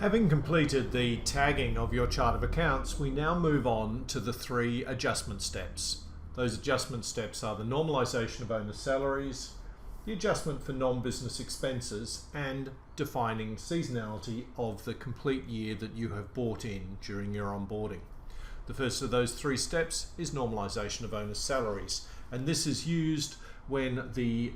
Having completed the tagging of your chart of accounts, we now move on to the 3 adjustment steps. Those adjustment steps are the normalisation of owner salaries, the adjustment for non-business expenses, and defining seasonality of the complete year that you have bought in during your onboarding. The first of those 3 steps is normalisation of owner salaries, and this is used when the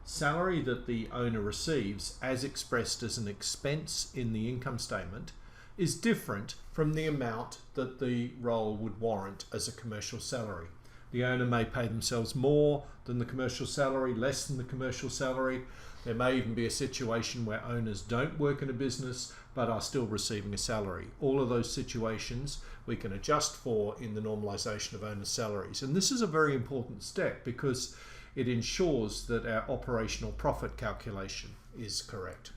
salary that the owner receives, as expressed as an expense in the income statement, is different from the amount that the role would warrant as a commercial salary. The owner may pay themselves more than the commercial salary, less than the commercial salary. There may even be a situation where owners don't work in a business but are still receiving a salary. All of those situations we can adjust for in the normalisation of owner salaries. And this is a very important step because it ensures that our operational profit calculation is correct.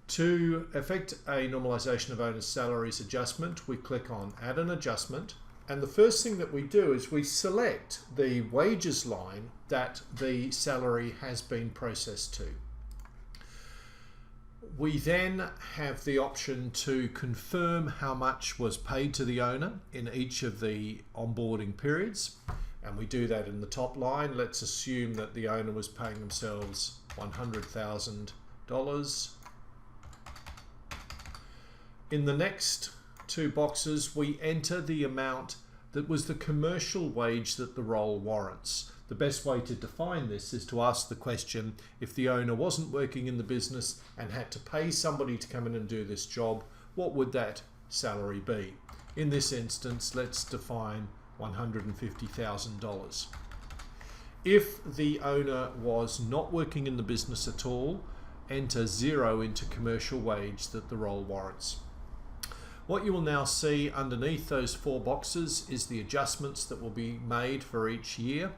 To effect a normalisation of owner's salaries adjustment, we click on Add an Adjustment, and the first thing that we do is we select the wages line that the salary has been processed to. We then have the option to confirm how much was paid to the owner in each of the onboarding periods. And we do that in the top line. Let's assume that the owner was paying themselves $100,000. In the next 2 boxes, we enter the amount that was the commercial wage that the role warrants. The best way to define this is to ask the question, if the owner wasn't working in the business and had to pay somebody to come in and do this job, what would that salary be? In this instance, let's define $150,000. If the owner was not working in the business at all, enter 0 into commercial wage that the role warrants. What you will now see underneath those 4 boxes is the adjustments that will be made for each year,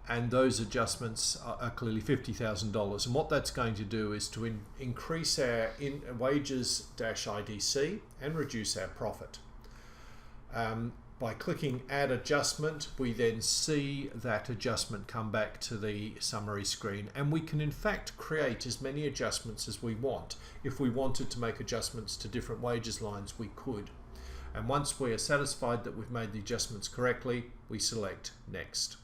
and those adjustments are clearly $50,000. And what that's going to do is to increase our wages-IDC and reduce our profit. By clicking Add Adjustment, we then see that adjustment come back to the summary screen, and we can in fact create as many adjustments as we want. If we wanted to make adjustments to different wages lines, we could. And once we are satisfied that we've made the adjustments correctly, we select Next.